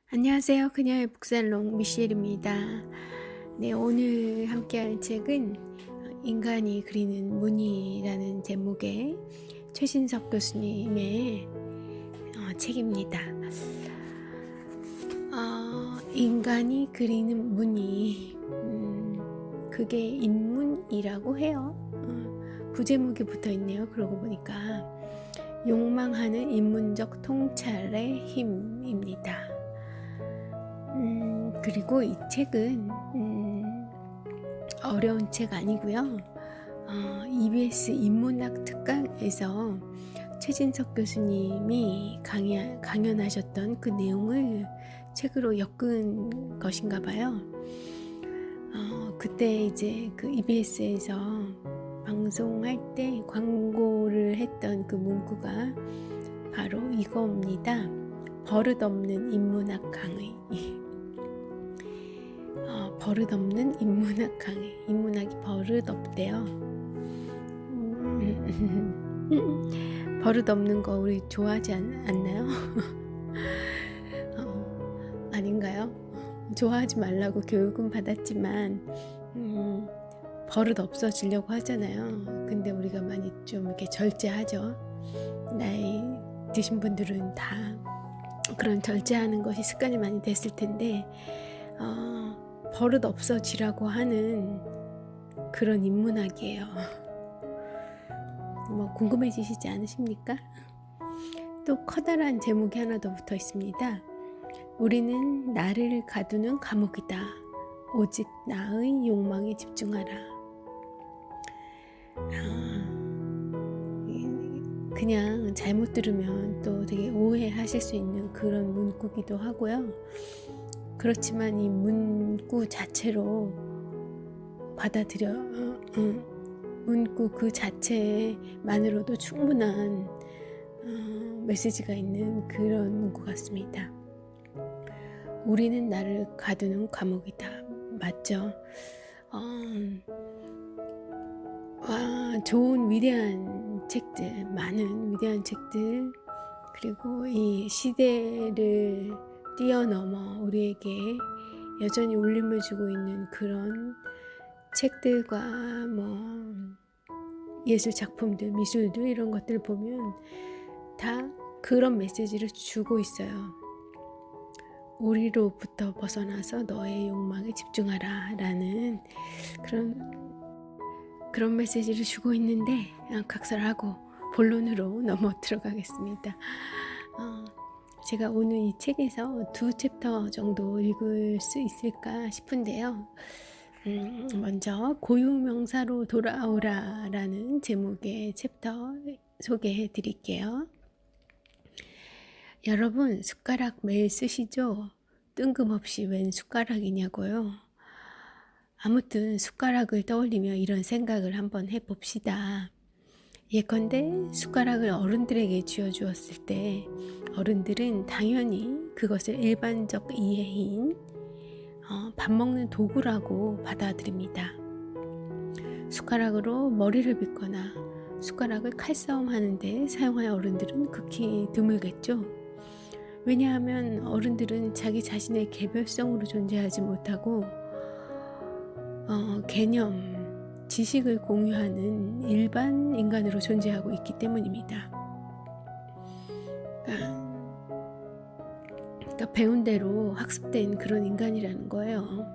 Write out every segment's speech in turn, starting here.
안녕하세요. 그녀의 북살롱 미셸입니다. 네, 오늘 함께할 책은 인간이 그리는 무늬라는 제목의 최신석 교수님의 책입니다. 인간이 그리는 무늬, 그게 인문이라고 해요. 부제목이 붙어있네요. 그러고 보니까 욕망하는 인문적 통찰의 힘입니다. 그리고 이 책은 어려운 책 아니고요. EBS 인문학 특강에서 최진석 교수님이 강연하셨던 그 내용을 책으로 엮은 것인가 봐요. 그때 이제 그 EBS에서 방송할 때 광고를 했던 그 문구가 바로 이겁니다. 버릇없는 인문학 강의. 버릇없는 인문학 강의. 인문학이 버릇없대요. 버릇없는 거 우리 좋아하지 않나요? 아닌가요? 좋아하지 말라고 교육은 받았지만 버릇 없어지려고 하잖아요. 근데 우리가 많이 좀 이렇게 절제하죠. 나이 드신 분들은 다 그런 절제하는 것이 습관이 많이 됐을 텐데 버릇 없어지라고 하는 그런 인문학이에요. 뭐 궁금해지시지 않으십니까? 또 커다란 제목이 하나 더 붙어 있습니다. 우리는 나를 가두는 감옥이다. 오직 나의 욕망에 집중하라. 그냥 잘못 들으면 또 되게 오해하실 수 있는 그런 문구기도 하고요. 그렇지만 이 문구 자체로 받아들여 문구 그 자체만으로도 충분한 메시지가 있는 그런 문구 같습니다. 우리는 나를 가두는 감옥이다. 맞죠? 좋은 위대한 책들, 많은 위대한 책들, 그리고 이 시대를 뛰어넘어 우리에게 여전히 울림을 주고 있는 그런 책들과 예술 작품들, 미술들 이런 것들 보면 다 그런 메시지를 주고 있어요. 우리로부터 벗어나서 너의 욕망에 집중하라 라는 그런 메시지를 주고 있는데 각설하고 본론으로 넘어 들어가겠습니다. 제가 오늘 이 책에서 2챕터 정도 읽을 수 있을까 싶은데요. 먼저 고유명사로 돌아오라 라는 제목의 챕터 소개해 드릴게요. 여러분 숟가락 매일 쓰시죠? 뜬금없이 웬 숟가락이냐고요? 아무튼 숟가락을 떠올리며 이런 생각을 한번 해봅시다. 예컨대 숟가락을 어른들에게 쥐어주었을 때 어른들은 당연히 그것을 일반적 이해인 밥 먹는 도구라고 받아들입니다. 숟가락으로 머리를 빗거나 숟가락을 칼싸움 하는데 사용할 어른들은 극히 드물겠죠. 왜냐하면 어른들은 자기 자신의 개별성으로 존재하지 못하고 개념, 지식을 공유하는 일반 인간으로 존재하고 있기 때문입니다. 그러니까 배운 대로 학습된 그런 인간이라는 거예요.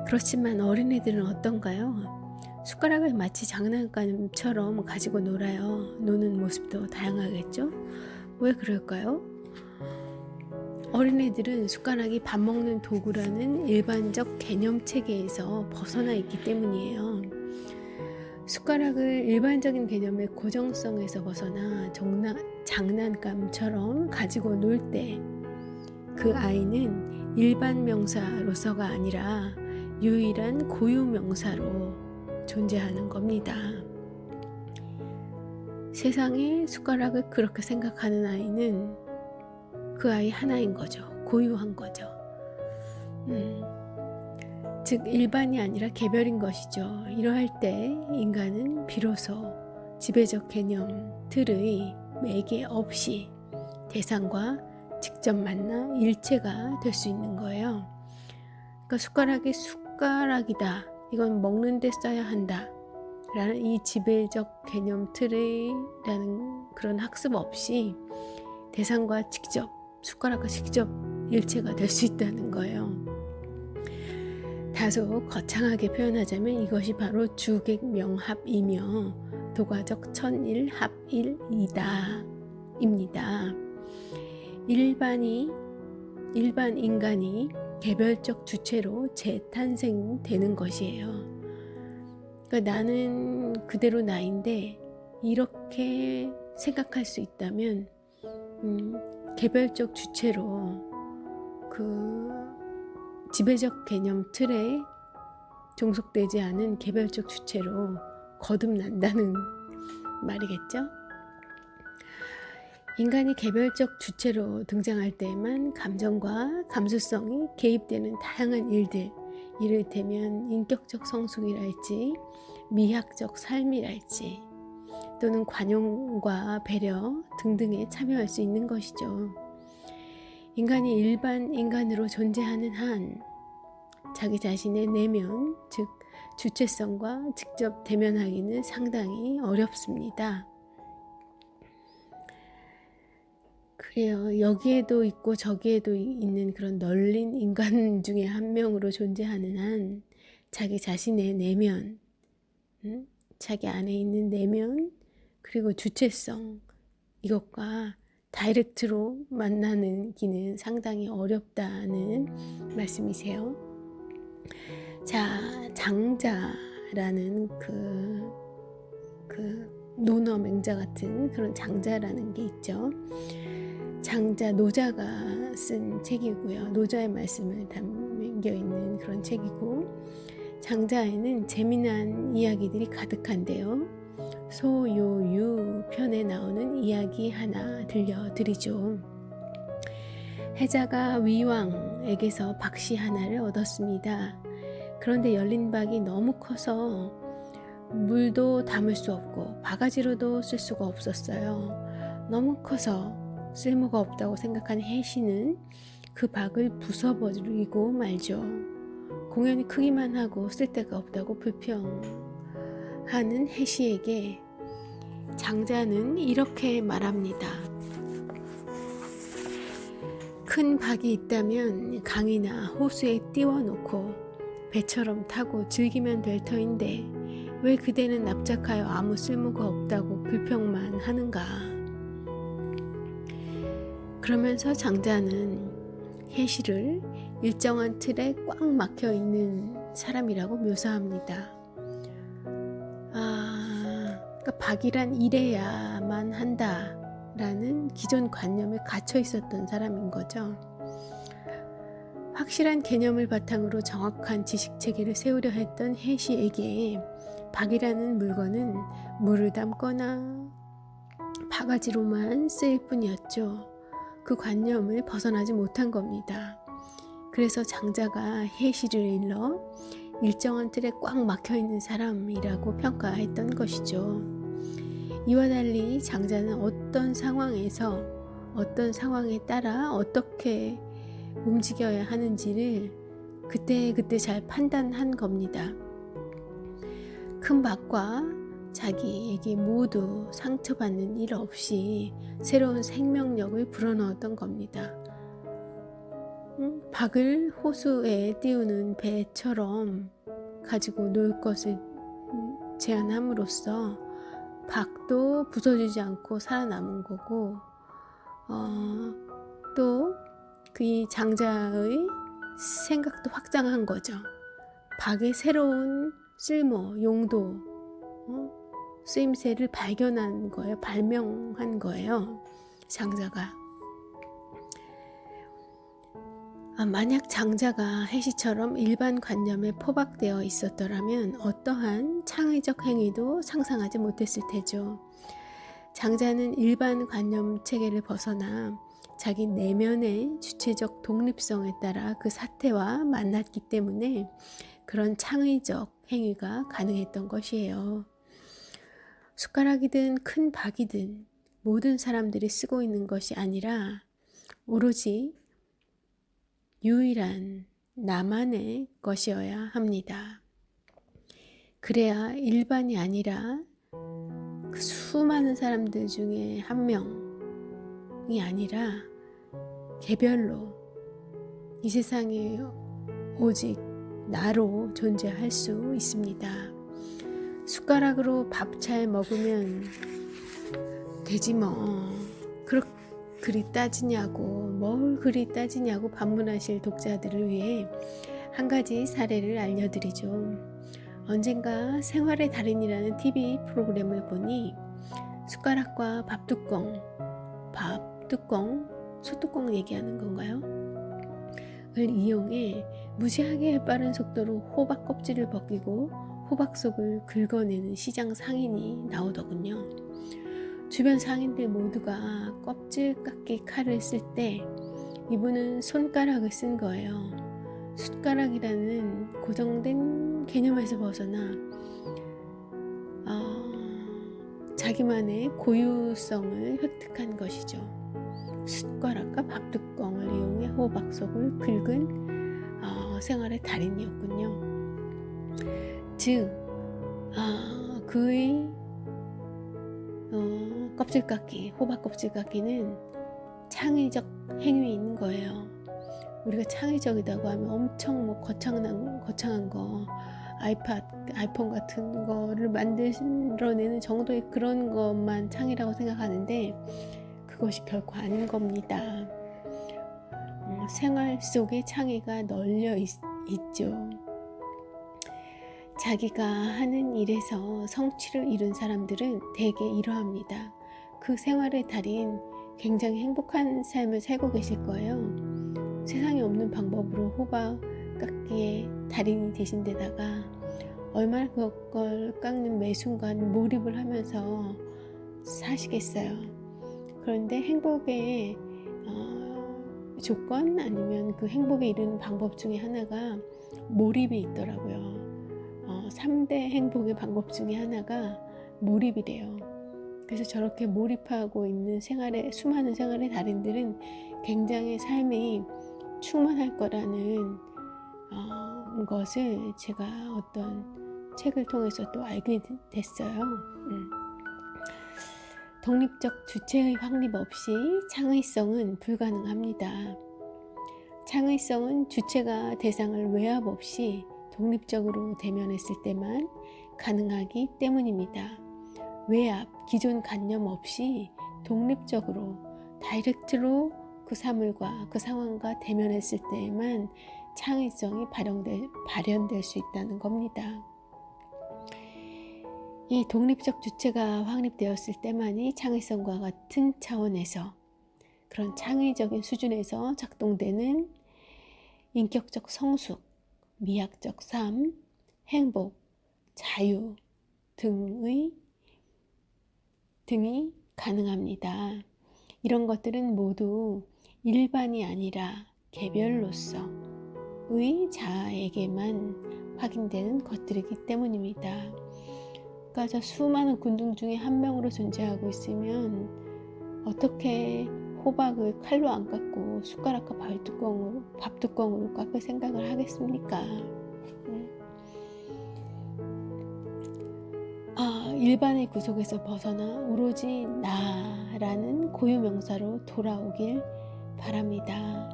그렇지만 어린애들은 어떤가요? 숟가락을 마치 장난감처럼 가지고 놀아요. 노는 모습도 다양하겠죠? 왜 그럴까요? 어린애들은 숟가락이 밥 먹는 도구라는 일반적 개념 체계에서 벗어나 있기 때문이에요. 숟가락을 일반적인 개념의 고정성에서 벗어나 장난감처럼 가지고 놀 때 그 아이는 일반 명사로서가 아니라 유일한 고유 명사로 존재하는 겁니다. 세상에 숟가락을 그렇게 생각하는 아이는 그 아이 하나인 거죠. 고유한 거죠. 즉 일반이 아니라 개별인 것이죠. 이러할 때 인간은 비로소 지배적 개념 틀의 매개 없이 대상과 직접 만나 일체가 될 수 있는 거예요. 그러니까 숟가락이 숟가락이다. 이건 먹는 데 써야 한다. 라는 이 지배적 개념 틀이라는 그런 학습 없이 대상과 직접, 숟가락과 직접 일체가 될 수 있다는 거예요. 다소 거창하게 표현하자면 이것이 바로 주객명합이며 도가적 천일합일이다 입니다. 일반 인간이 개별적 주체로 재탄생되는 것이에요. 그러니까 나는 그대로 나인데 이렇게 생각할 수 있다면 개별적 주체로 그 지배적 개념 틀에 종속되지 않은 개별적 주체로 거듭난다는 말이겠죠. 인간이 개별적 주체로 등장할 때에만 감정과 감수성이 개입되는 다양한 일들, 이를테면 인격적 성숙이랄지 미학적 삶이랄지 또는 관용과 배려 등등에 참여할 수 있는 것이죠. 인간이 일반 인간으로 존재하는 한 자기 자신의 내면, 즉 주체성과 직접 대면하기는 상당히 어렵습니다. 그래요. 여기에도 있고 저기에도 있는 그런 널린 인간 중에 한 명으로 존재하는 한 자기 자신의 내면, 자기 안에 있는 내면, 그리고 주체성, 이것과 다이렉트로 만나는 기는 상당히 어렵다는 말씀이세요. 자, 장자라는 그 논어 맹자 같은 그런 장자라는 게 있죠. 장자, 노자가 쓴 책이고요. 노자의 말씀을 담겨 있는 그런 책이고, 장자에는 재미난 이야기들이 가득한데요. 소요유 편에 나오는 이야기 하나 들려드리죠. 해자가 위왕에게서 박씨 하나를 얻었습니다. 그런데 열린 박이 너무 커서 물도 담을 수 없고 바가지로도 쓸 수가 없었어요. 너무 커서 쓸모가 없다고 생각한 해씨는 그 박을 부숴버리고 말죠. 공연히 크기만 하고 쓸데가 없다고 불평하는 해씨에게 장자는 이렇게 말합니다. 큰 박이 있다면 강이나 호수에 띄워놓고 배처럼 타고 즐기면 될 터인데 왜 그대는 납작하여 아무 쓸모가 없다고 불평만 하는가. 그러면서 장자는 해씨를 일정한 틀에 꽉 막혀 있는 사람이라고 묘사합니다. 그러니까 박이란 이래야만 한다라는 기존 관념에 갇혀 있었던 사람인 거죠. 확실한 개념을 바탕으로 정확한 지식 체계를 세우려 했던 해씨에게 박이라는 물건은 물을 담거나 바가지로만 쓰일 뿐이었죠. 그 관념을 벗어나지 못한 겁니다. 그래서 장자가 해씨를 일러 일정한 틀에 꽉 막혀있는 사람이라고 평가했던 것이죠. 이와 달리 장자는 어떤 상황에서 어떤 상황에 따라 어떻게 움직여야 하는지를 그때그때 잘 판단한 겁니다. 큰 박과 자기에게 모두 상처받는 일 없이 새로운 생명력을 불어넣었던 겁니다. 박을 호수에 띄우는 배처럼 가지고 놀 것을 제안함으로써 박도 부서지지 않고 살아남은 거고, 또 그 장자의 생각도 확장한 거죠. 박의 새로운 쓸모, 용도, 쓰임새를 발견한 거예요. 발명한 거예요. 장자가. 만약 장자가 해시처럼 일반 관념에 포박되어 있었더라면 어떠한 창의적 행위도 상상하지 못했을 테죠. 장자는 일반 관념 체계를 벗어나 자기 내면의 주체적 독립성에 따라 그 사태와 만났기 때문에 그런 창의적 행위가 가능했던 것이에요. 숟가락이든 큰 박이든 모든 사람들이 쓰고 있는 것이 아니라 오로지 유일한 나만의 것이어야 합니다. 그래야 일반이 아니라 그 수많은 사람들 중에 한 명이 아니라 개별로 이 세상에 오직 나로 존재할 수 있습니다. 숟가락으로 밥 잘 먹으면 되지 뭐. 그리 따지냐고, 뭘 그리 따지냐고 반문하실 독자들을 위해 한 가지 사례를 알려드리죠. 언젠가 생활의 달인이라는 TV 프로그램을 보니 숟가락과 밥뚜껑, 소뚜껑 얘기하는 건가요? 을 이용해 무지하게 빠른 속도로 호박 껍질을 벗기고 호박 속을 긁어내는 시장 상인이 나오더군요. 주변 상인들 모두가 껍질 깎기 칼을 쓸 때 이분은 손가락을 쓴 거예요. 숟가락이라는 고정된 개념에서 벗어나 자기만의 고유성을 획득한 것이죠. 숟가락과 밥뚜껑을 이용해 호박 속을 긁은 생활의 달인이었군요. 즉 그의 껍질 깎기, 호박 껍질 깎기는 창의적 행위인 거예요. 우리가 창의적이라고 하면 엄청 거창한 거, 아이폰 같은 거를 만들어내는 정도의 그런 것만 창의라고 생각하는데 그것이 결코 아닌 겁니다. 생활 속에 창의가 널려 있죠. 자기가 하는 일에서 성취를 이룬 사람들은 대개 이러합니다. 그 생활의 달인 굉장히 행복한 삶을 살고 계실 거예요. 세상에 없는 방법으로 호박 깎기의 달인이 되신 데다가 얼마나 그걸 깎는 매 순간 몰입을 하면서 사시겠어요. 그런데 행복의 조건 아니면 그 행복에 이르는 방법 중에 하나가 몰입이 있더라고요. 3대 행복의 방법 중에 하나가 몰입이래요. 그래서 저렇게 몰입하고 있는 수많은 생활의 달인들은 굉장히 삶이 충만할 거라는 것을 제가 어떤 책을 통해서 또 알게 됐어요. 독립적 주체의 확립 없이 창의성은 불가능합니다. 창의성은 주체가 대상을 외압 없이 독립적으로 대면했을 때만 가능하기 때문입니다. 외압, 기존 관념 없이 독립적으로 다이렉트로 그 사물과 그 상황과 대면했을 때에만 창의성이 발현될 수 있다는 겁니다. 이 독립적 주체가 확립되었을 때만이 창의성과 같은 차원에서 그런 창의적인 수준에서 작동되는 인격적 성숙, 미학적 삶, 행복, 자유 등이 가능합니다. 이런 것들은 모두 일반이 아니라 개별로서의 자아에게만 확인되는 것들이기 때문입니다. 그러니까 저 수많은 군중 중에 한 명으로 존재하고 있으면 어떻게 호박을 칼로 안 깎고 숟가락과 밥뚜껑으로 깎을 생각을 하겠습니까? 일반의 구속에서 벗어나 오로지 나라는 고유 명사로 돌아오길 바랍니다.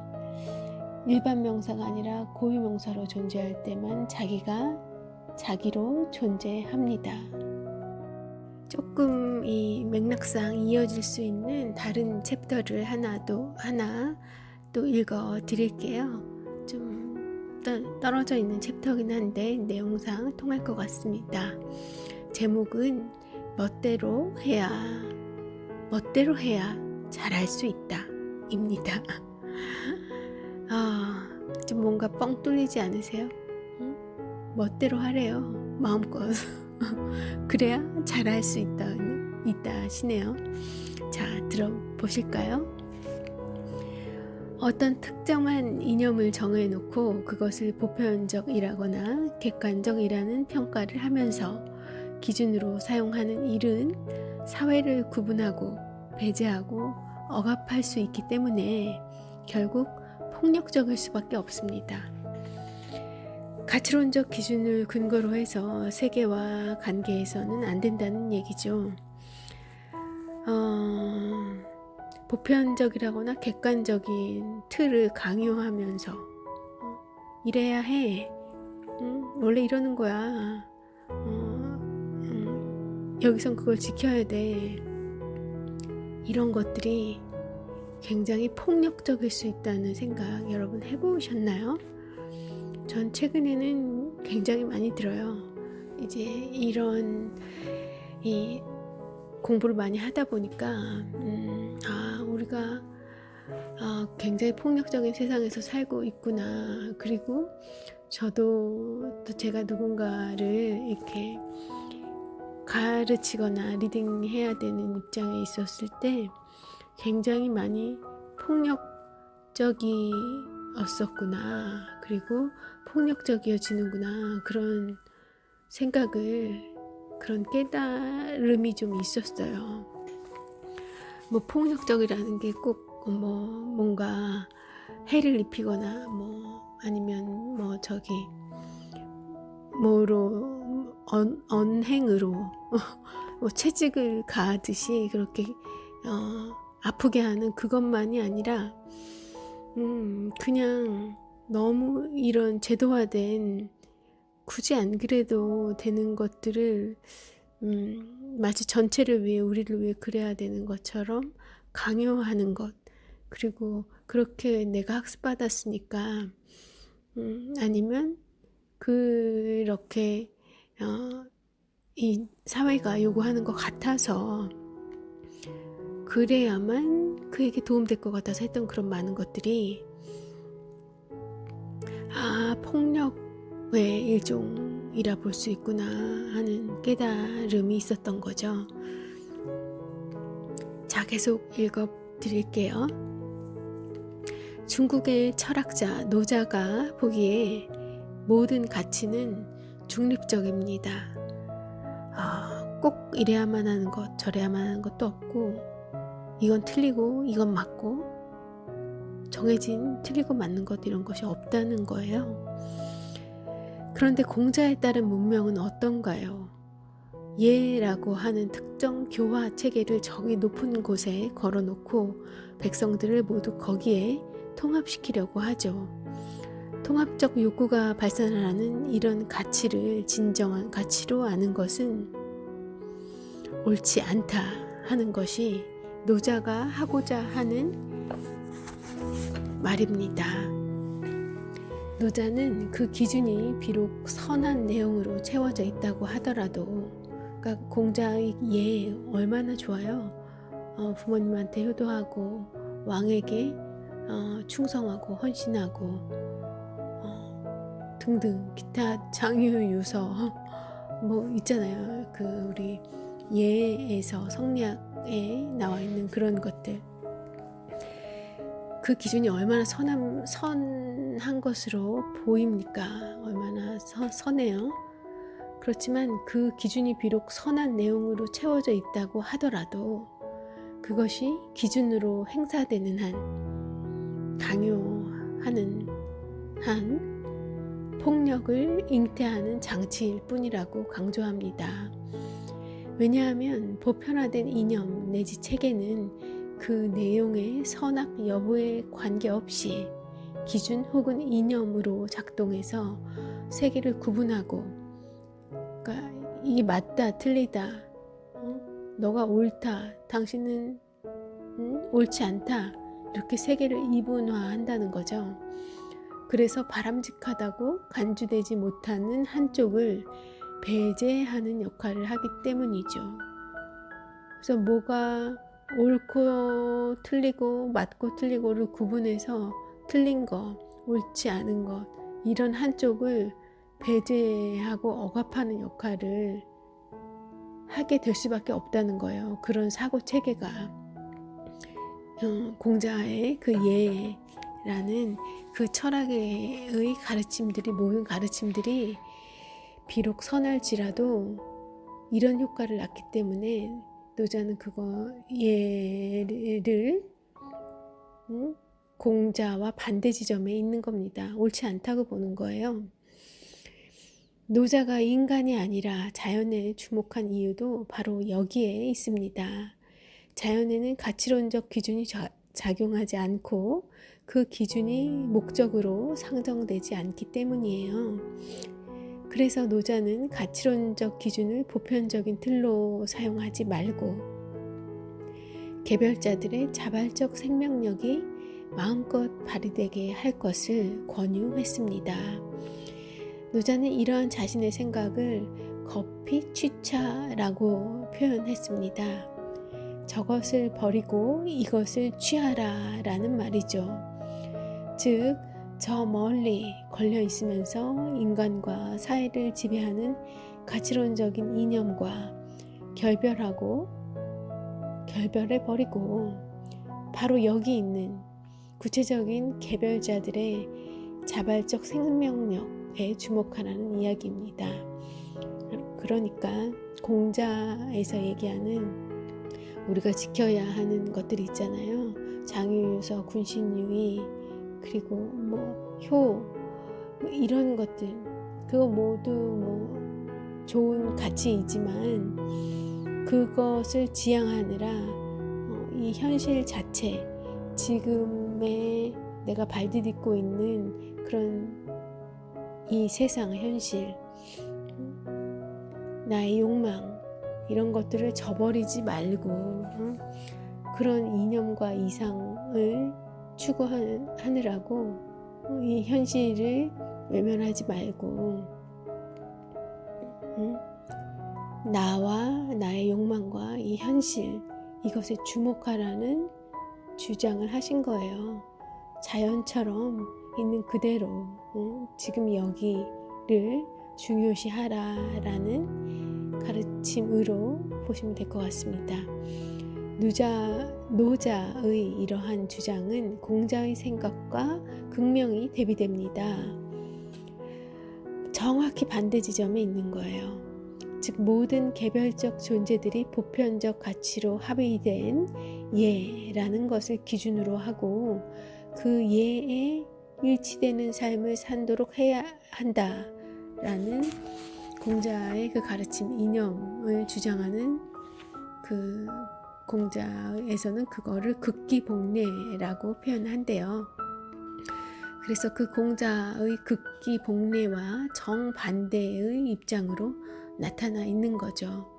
일반 명사가 아니라 고유 명사로 존재할 때만 자기가 자기로 존재합니다. 조금 이 맥락상 이어질 수 있는 다른 챕터를 하나 또 읽어 드릴게요. 좀 떨어져 있는 챕터긴 한데 내용상 통할 것 같습니다. 제목은 멋대로 해야 잘할 수 있다 입니다. 좀 뭔가 뻥 뚫리지 않으세요? 멋대로 하래요. 마음껏. 그래야 잘할 수 있다 하시네요. 자, 들어보실까요? 어떤 특정한 이념을 정해놓고 그것을 보편적이라거나 객관적이라는 평가를 하면서 기준으로 사용하는 일은 사회를 구분하고 배제하고 억압할 수 있기 때문에 결국 폭력적일 수밖에 없습니다. 가치론적 기준을 근거로 해서 세계와 관계에서는 안 된다는 얘기죠. 보편적이라거나 객관적인 틀을 강요하면서 이래야 해. 원래 이러는 거야. 여기선 그걸 지켜야 돼. 이런 것들이 굉장히 폭력적일 수 있다는 생각 여러분 해보셨나요? 전 최근에는 굉장히 많이 들어요. 이제 이런 이 공부를 많이 하다 보니까 우리가 굉장히 폭력적인 세상에서 살고 있구나. 그리고 저도 또 제가 누군가를 이렇게 가르치거나 리딩해야 되는 입장에 있었을 때 굉장히 많이 폭력적이었었구나. 그리고 폭력적이어지는구나. 그런 생각을, 그런 깨달음이 좀 있었어요. 뭐 폭력적이라는 게 꼭 뭐 뭔가 해를 입히거나 뭐 아니면 뭐 저기 뭐로 언행으로 뭐 채찍을 가하듯이 그렇게 아프게 하는 그것만이 아니라 그냥 너무 이런 제도화된 굳이 안 그래도 되는 것들을 마치 전체를 위해 우리를 위해 그래야 되는 것처럼 강요하는 것, 그리고 그렇게 내가 학습받았으니까 아니면 그렇게 이 사회가 요구하는 것 같아서 그래야만 그에게 도움될 것 같아서 했던 그런 많은 것들이 폭력의 일종이라 볼 수 있구나 하는 깨달음이 있었던 거죠. 자, 계속 읽어드릴게요. 중국의 철학자 노자가 보기에 모든 가치는 중립적입니다. 꼭 이래야만 하는 것, 저래야만 하는 것도 없고, 이건 틀리고 이건 맞고, 정해진 틀리고 맞는 것 이런 것이 없다는 거예요. 그런데 공자에 따른 문명은 어떤가요? 예라고 하는 특정 교화 체계를 저기 높은 곳에 걸어놓고 백성들을 모두 거기에 통합시키려고 하죠. 통합적 욕구가 발산하는 이런 가치를 진정한 가치로 아는 것은 옳지 않다 하는 것이 노자가 하고자 하는 말입니다. 노자는 그 기준이 비록 선한 내용으로 채워져 있다고 하더라도, 그러니까 공자의 예 얼마나 좋아요. 부모님한테 효도하고 왕에게 충성하고 헌신하고 등등 기타 장유유서 뭐 있잖아요. 그 우리 예에서 성리학에 나와 있는 그런 것들, 그 기준이 얼마나 선한 것으로 보입니까? 얼마나 선해요. 그렇지만 그 기준이 비록 선한 내용으로 채워져 있다고 하더라도 그것이 기준으로 행사되는 한, 강요하는 한 폭력을 잉태하는 장치일 뿐이라고 강조합니다. 왜냐하면 보편화된 이념 내지 체계는 그 내용의 선악 여부에 관계없이 기준 혹은 이념으로 작동해서 세계를 구분하고, 그러니까 이게 맞다 틀리다, 너가 옳다, 당신은 옳지 않다, 이렇게 세계를 이분화한다는 거죠. 그래서 바람직하다고 간주되지 못하는 한쪽을 배제하는 역할을 하기 때문이죠. 그래서 뭐가 옳고 틀리고 맞고 틀리고를 구분해서 틀린 것, 옳지 않은 것, 이런 한쪽을 배제하고 억압하는 역할을 하게 될 수밖에 없다는 거예요. 그런 사고 체계가 공자의 그 예라는 그 철학의 가르침들이, 모든 가르침들이 비록 선할지라도 이런 효과를 낳기 때문에 노자는 그거 예를 공자와 반대 지점에 있는 겁니다. 옳지 않다고 보는 거예요. 노자가 인간이 아니라 자연에 주목한 이유도 바로 여기에 있습니다. 자연에는 가치론적 기준이 작용하지 않고 그 기준이 목적으로 상정되지 않기 때문이에요. 그래서 노자는 가치론적 기준을 보편적인 틀로 사용하지 말고 개별자들의 자발적 생명력이 마음껏 발휘되게 할 것을 권유했습니다. 노자는 이러한 자신의 생각을 거피취차라고 표현했습니다. 저것을 버리고 이것을 취하라 라는 말이죠. 즉, 저 멀리 걸려 있으면서 인간과 사회를 지배하는 가치론적인 이념과 결별해버리고 바로 여기 있는 구체적인 개별자들의 자발적 생명력에 주목하라는 이야기입니다. 그러니까 공자에서 얘기하는 우리가 지켜야 하는 것들이 있잖아요. 장유유서, 군신유의, 그리고 효, 이런 것들, 그거 모두 좋은 가치이지만 그것을 지향하느라 이 현실 자체, 지금의 내가 발디딛고 있는 그런 이 세상 현실, 나의 욕망, 이런 것들을 저버리지 말고 그런 이념과 이상을 추구하느라고 이 현실을 외면하지 말고 나와 나의 욕망과 이 현실, 이것에 주목하라는 주장을 하신 거예요. 자연처럼 있는 그대로 지금 여기를 중요시하라라는 가르침으로 보시면 될 것 같습니다. 노자의 이러한 주장은 공자의 생각과 극명히 대비됩니다. 정확히 반대 지점에 있는 거예요. 즉 모든 개별적 존재들이 보편적 가치로 합의된 예라는 것을 기준으로 하고 그 예에 일치되는 삶을 산도록 해야 한다라는 공자의 그 가르침 이념을 주장하는 그 공자에서는 그거를 극기복례라고 표현한대요. 그래서 그 공자의 극기복례와 정반대의 입장으로 나타나 있는 거죠.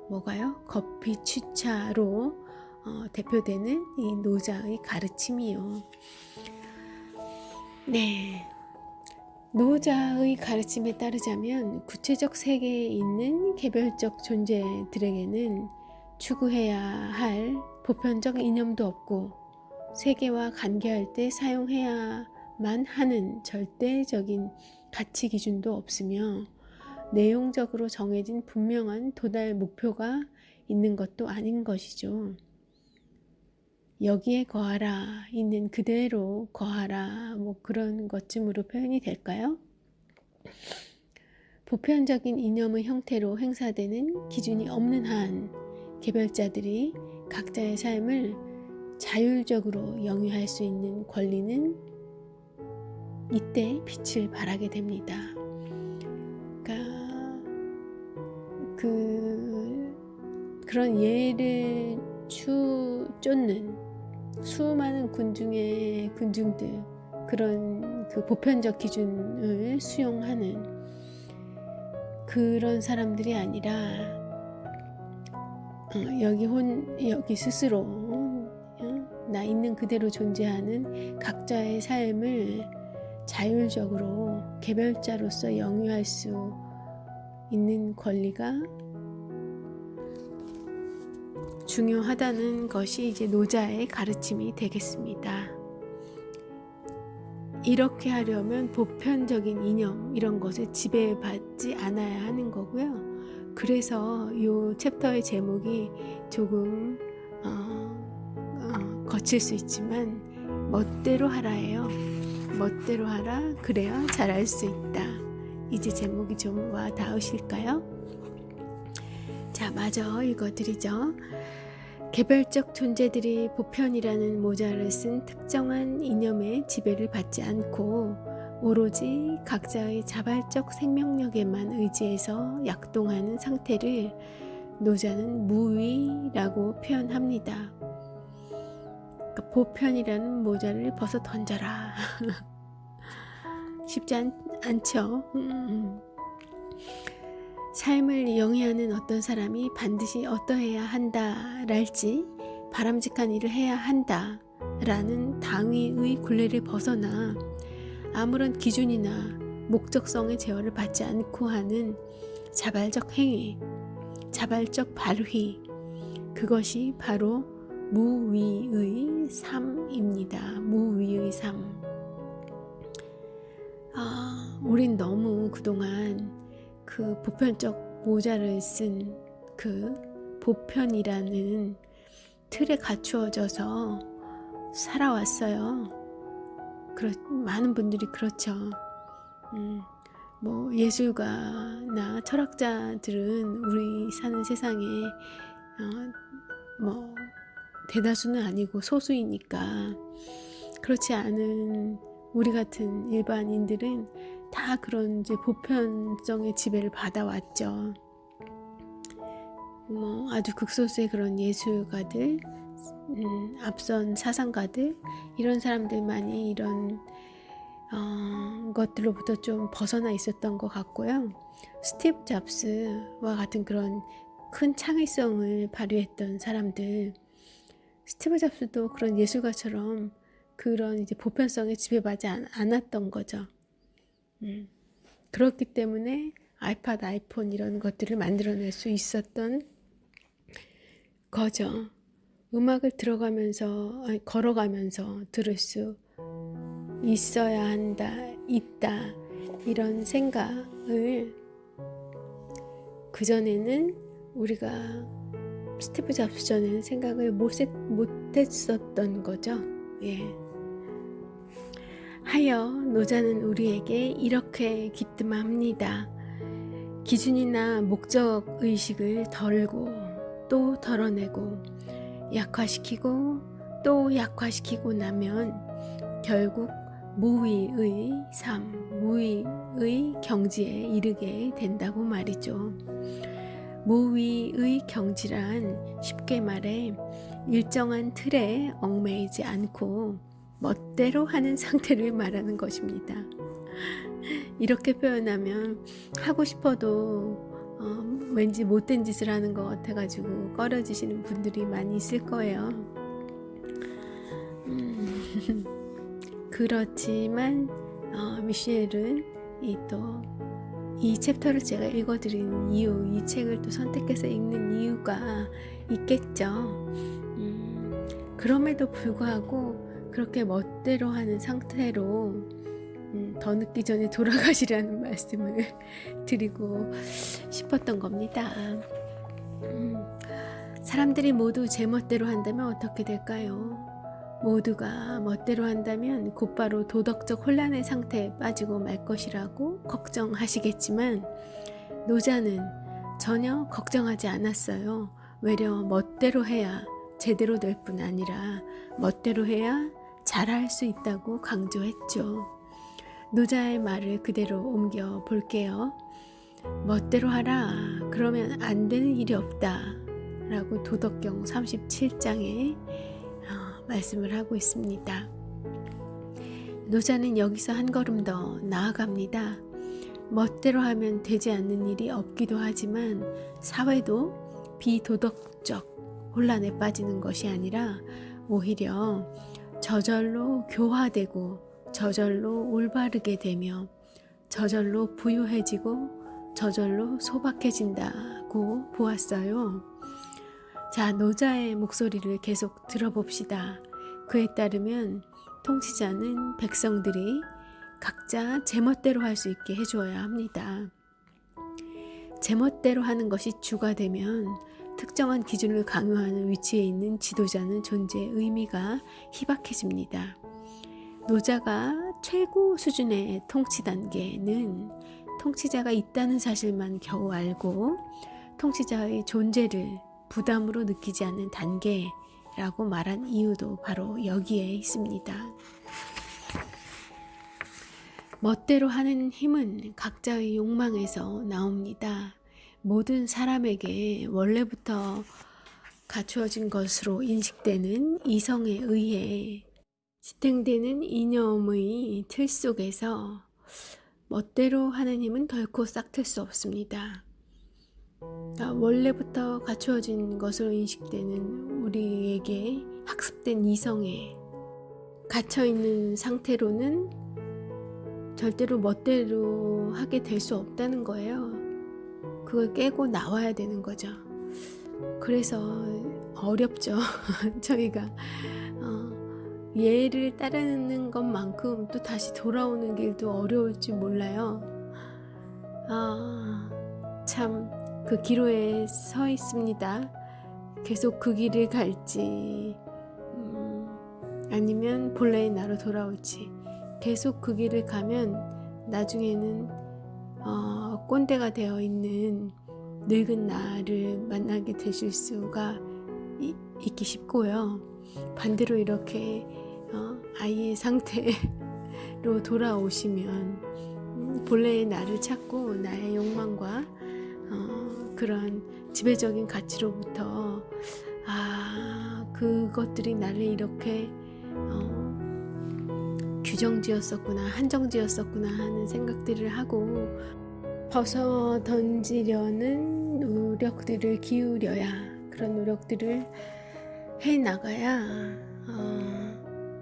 뭐가요? 거피취차로 대표되는 이 노자의 가르침이요. 네. 노자의 가르침에 따르자면 구체적 세계에 있는 개별적 존재들에게는 추구해야 할 보편적 이념도 없고 세계와 관계할 때 사용해야만 하는 절대적인 가치 기준도 없으며 내용적으로 정해진 분명한 도달 목표가 있는 것도 아닌 것이죠. 여기에 거하라, 있는 그대로 거하라, 그런 것쯤으로 표현이 될까요? 보편적인 이념의 형태로 행사되는 기준이 없는 한 개별자들이 각자의 삶을 자율적으로 영위할 수 있는 권리는 이때 빛을 발하게 됩니다. 그러니까 그런 예를 쫓는 수많은 군중들, 그런 그 보편적 기준을 수용하는 그런 사람들이 아니라 여기 스스로 나 있는 그대로 존재하는 각자의 삶을 자율적으로 개별자로서 영위할 수 있는 권리가 중요하다는 것이 이제 노자의 가르침이 되겠습니다. 이렇게 하려면 보편적인 이념 이런 것에 지배받지 않아야 하는 거고요. 그래서 이 챕터의 제목이 조금 거칠 수 있지만 멋대로 하라예요. 멋대로 하라, 그래야 잘할 수 있다. 이제 제목이 좀 와 닿으실까요? 자, 마저 읽어드리죠. 개별적 존재들이 보편이라는 모자를 쓴 특정한 이념의 지배를 받지 않고 오로지 각자의 자발적 생명력에만 의지해서 약동하는 상태를 노자는 무위라고 표현합니다. 그러니까 보편이라는 모자를 벗어 던져라. 쉽지 않죠. 삶을 영위하는 어떤 사람이 반드시 어떠해야 한다랄지 바람직한 일을 해야 한다라는 당위의 굴레를 벗어나 아무런 기준이나 목적성의 제어를 받지 않고 하는 자발적 행위, 자발적 발휘, 그것이 바로 무위의 삶입니다. 무위의 삶. 우린 너무 그동안 그 보편적 모자를 쓴 그 보편이라는 틀에 갖추어져서 살아왔어요. 많은 분들이 그렇죠. 뭐 예술가나 철학자들은 우리 사는 세상에 뭐 대다수는 아니고 소수이니까, 그렇지 않은 우리 같은 일반인들은 다 그런 이제 보편성의 지배를 받아왔죠. 뭐 아주 극소수의 그런 예술가들, 앞선 사상가들, 이런 사람들만이 이런 것들로부터 좀 벗어나 있었던 것 같고요. 스티브 잡스와 같은 그런 큰 창의성을 발휘했던 사람들, 스티브 잡스도 그런 예술가처럼 그런 이제 보편성에 지배받지 않았던 거죠. 그렇기 때문에 아이팟, 아이폰 이런 것들을 만들어낼 수 있었던 거죠. 음악을 걸어가면서 들을 수 있어야 한다, 있다, 이런 생각을 그전에는 우리가 스티브 잡스 전에는 생각을 못했었던 거죠. 예. 하여 노자는 우리에게 이렇게 귀뜸합니다. 기준이나 목적 의식을 덜고 또 덜어내고 약화시키고 또 약화시키고 나면 결국 무위의 삶, 무위의 경지에 이르게 된다고 말이죠. 무위의 경지란 쉽게 말해 일정한 틀에 얽매이지 않고 멋대로 하는 상태를 말하는 것입니다. 이렇게 표현하면 하고 싶어도 왠지 못된 짓을 하는 것 같아가지고 꺼려지시는 분들이 많이 있을 거예요. 그렇지만 미셸은 이 챕터를 제가 읽어드리는 이유, 이 책을 또 선택해서 읽는 이유가 있겠죠. 그럼에도 불구하고 그렇게 멋대로 하는 상태로 더 늦기 전에 돌아가시라는 말씀을 드리고 싶었던 겁니다. 사람들이 모두 제 멋대로 한다면 어떻게 될까요? 모두가 멋대로 한다면 곧바로 도덕적 혼란의 상태에 빠지고 말 것이라고 걱정하시겠지만 노자는 전혀 걱정하지 않았어요. 외려 멋대로 해야 제대로 될 뿐 아니라 멋대로 해야 잘할 수 있다고 강조했죠. 노자의 말을 그대로 옮겨 볼게요. 멋대로 하라. 그러면 안 되는 일이 없다. 라고 도덕경 37장에 말씀을 하고 있습니다. 노자는 여기서 한 걸음 더 나아갑니다. 멋대로 하면 되지 않는 일이 없기도 하지만 사회도 비도덕적 혼란에 빠지는 것이 아니라 오히려 저절로 교화되고 저절로 올바르게 되며 저절로 부유해지고 저절로 소박해진다고 보았어요. 자, 노자의 목소리를 계속 들어봅시다. 그에 따르면 통치자는 백성들이 각자 제멋대로 할 수 있게 해주어야 합니다. 제멋대로 하는 것이 주가 되면 특정한 기준을 강요하는 위치에 있는 지도자는 존재의 의미가 희박해집니다. 노자가 최고 수준의 통치 단계는 통치자가 있다는 사실만 겨우 알고 통치자의 존재를 부담으로 느끼지 않는 단계라고 말한 이유도 바로 여기에 있습니다. 멋대로 하는 힘은 각자의 욕망에서 나옵니다. 모든 사람에게 원래부터 갖추어진 것으로 인식되는 이성에 의해 지탱되는 이념의 틀 속에서 멋대로 하는 힘은 결코 싹틀 수 없습니다. 원래부터 갖추어진 것으로 인식되는 우리에게 학습된 이성에 갇혀있는 상태로는 절대로 멋대로 하게 될 수 없다는 거예요. 그걸 깨고 나와야 되는 거죠. 그래서 어렵죠. 저희가 얘를 따르는 것만큼 또 다시 돌아오는 길도 어려울지 몰라요. 참 그 기로에 서 있습니다. 계속 그 길을 갈지 아니면 본래의 나로 돌아올지. 계속 그 길을 가면 나중에는 꼰대가 되어 있는 늙은 나를 만나게 되실 수가 있기 쉽고요. 반대로 이렇게 아이의 상태로 돌아오시면 본래의 나를 찾고 나의 욕망과 그런 지배적인 가치로부터 그것들이 나를 이렇게 규정지었었구나, 한정지었었구나 하는 생각들을 하고 벗어 던지려는 노력들을 기울여야, 그런 노력들을 해나가야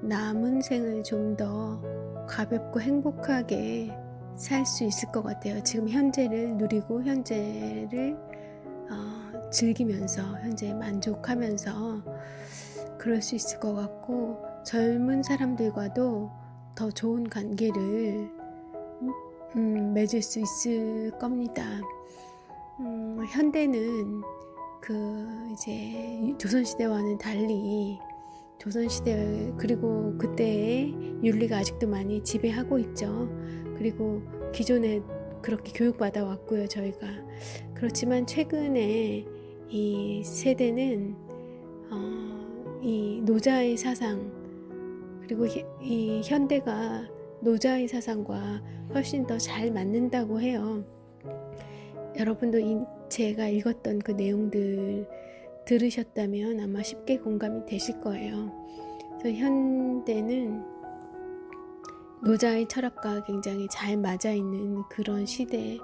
남은 생을 좀 더 가볍고 행복하게 살 수 있을 것 같아요. 지금 현재를 누리고 현재를 즐기면서 현재에 만족하면서 그럴 수 있을 것 같고, 젊은 사람들과도 더 좋은 관계를 맺을 수 있을 겁니다. 현대는 이제 조선시대와는 달리 조선시대 그리고 그때의 윤리가 아직도 많이 지배하고 있죠. 그리고 기존에 그렇게 교육받아 왔고요, 저희가. 그렇지만 최근에 이 세대는 이 노자의 사상, 그리고 이 현대가 노자의 사상과 훨씬 더 잘 맞는다고 해요. 여러분도 제가 읽었던 그 내용들 들으셨다면 아마 쉽게 공감이 되실 거예요. 그래서 현대는 노자의 철학과 굉장히 잘 맞아 있는 그런 시대이고,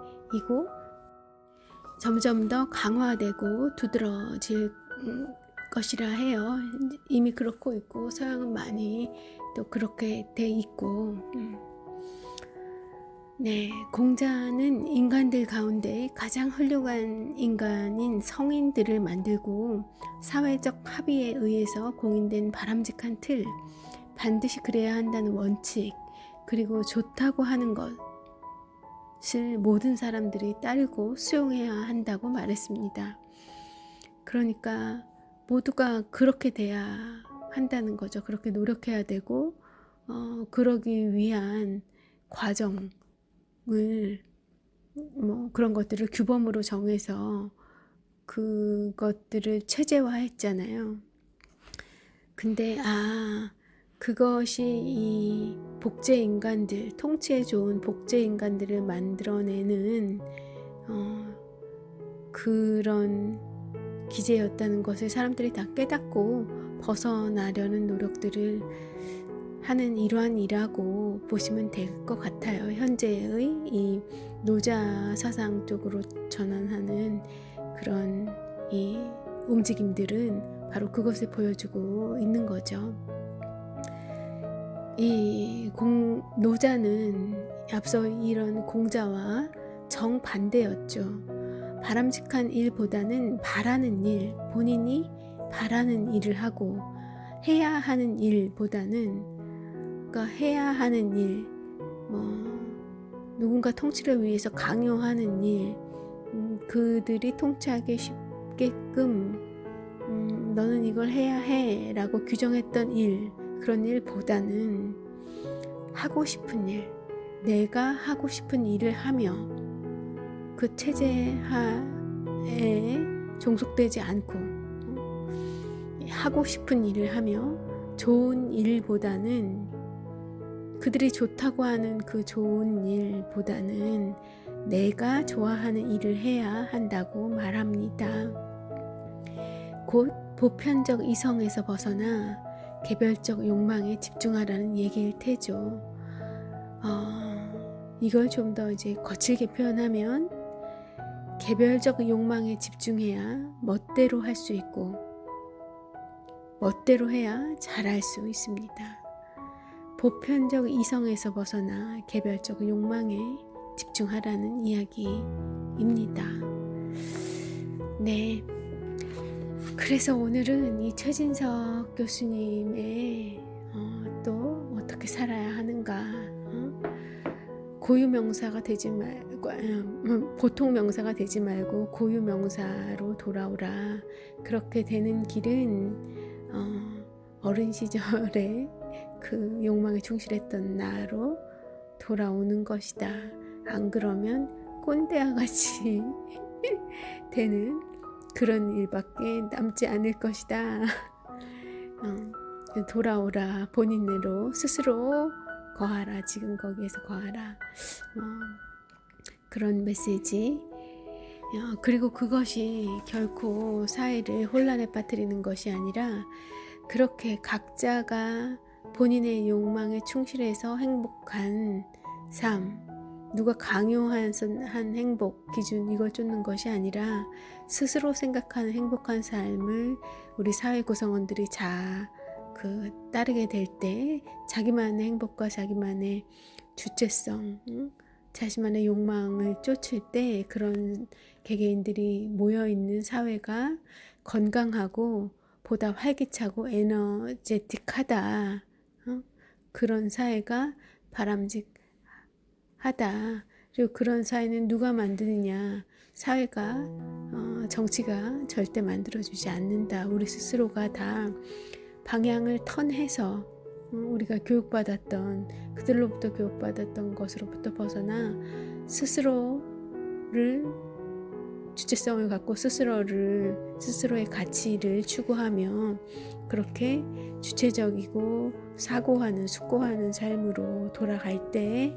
점점 더 강화되고 두드러질 것이라 해요. 이미 그렇고 있고, 서양은 많이 또 그렇게 돼 있고. 네, 공자는 인간들 가운데 가장 훌륭한 인간인 성인들을 만들고 사회적 합의에 의해서 공인된 바람직한 틀, 반드시 그래야 한다는 원칙, 그리고 좋다고 하는 것을 모든 사람들이 따르고 수용해야 한다고 말했습니다. 그러니까 모두가 그렇게 돼야 한다는 거죠. 그렇게 노력해야 되고 그러기 위한 과정을 그런 것들을 규범으로 정해서 그것들을 체제화했잖아요. 근데 그것이 이 복제인간들, 통치에 좋은 복제인간들을 만들어내는 그런 기제였다는 것을 사람들이 다 깨닫고 벗어나려는 노력들을 하는 일환이라고 보시면 될 것 같아요. 현재의 이 노자 사상 쪽으로 전환하는 그런 이 움직임들은 바로 그것을 보여주고 있는 거죠. 이 노자는 앞서 이런 공자와 정반대였죠. 바람직한 일보다는 바라는 일, 본인이 바라는 일을 하고 해야 하는 일보다는, 그러니까 해야 하는 일, 누군가 통치를 위해서 강요하는 일, 그들이 통치하기 쉽게끔 너는 이걸 해야 해 라고 규정했던 일, 그런 일보다는 하고 싶은 일, 내가 하고 싶은 일을 하며 그 체제하에 종속되지 않고 하고 싶은 일을 하며 좋은 일보다는 그들이 좋다고 하는 그 좋은 일보다는 내가 좋아하는 일을 해야 한다고 말합니다. 곧 보편적 이성에서 벗어나 개별적 욕망에 집중하라는 얘기일 테죠. 이걸 좀 더 이제 거칠게 표현하면 개별적 욕망에 집중해야 멋대로 할 수 있고 멋대로 해야 잘할 수 있습니다. 보편적 이성에서 벗어나 개별적 욕망에 집중하라는 이야기입니다. 네. 그래서 오늘은 이 최진석 교수님의 또 어떻게 살아야 하는가, 고유 명사가 되지 말고 보통 명사가 되지 말고 고유 명사로 돌아오라. 그렇게 되는 길은 어린 시절에 그 욕망에 충실했던 나로 돌아오는 것이다. 안 그러면 꼰대와 같이 되는 그런 일밖에 남지 않을 것이다. 돌아오라. 본인으로 스스로 거하라. 지금 거기에서 거하라. 그런 메시지. 그리고 그것이 결코 사회를 혼란에 빠뜨리는 것이 아니라 그렇게 각자가 본인의 욕망에 충실해서 행복한 삶, 누가 강요한 행복 기준 이걸 쫓는 것이 아니라 스스로 생각하는 행복한 삶을 우리 사회 구성원들이 따르게 될 때 자기만의 행복과 자기만의 주체성, 자신만의 욕망을 쫓을 때 그런 개개인들이 모여있는 사회가 건강하고 보다 활기차고 에너제틱하다. 그런 사회가 바람직하다. 그리고 그런 사회는 누가 만드느냐? 사회가 정치가 절대 만들어주지 않는다. 우리 스스로가 다 방향을 턴해서 우리가 그들로부터 교육받았던 것으로부터 벗어나 스스로를 주체성을 갖고 스스로의 가치를 추구하며 그렇게 주체적이고 사고하는 숙고하는 삶으로 돌아갈 때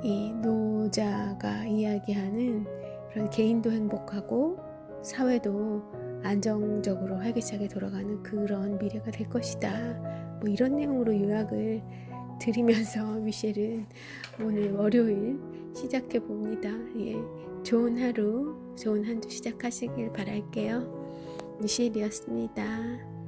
이 노자가 이야기하는 그런 개인도 행복하고 사회도 안정적으로 활기차게 돌아가는 그런 미래가 될 것이다. 뭐 이런 내용으로 요약을 드리면서 미셸은 오늘 월요일 시작해 봅니다. 좋은 하루, 좋은 한 주 시작하시길 바랄게요. 미셸이었습니다.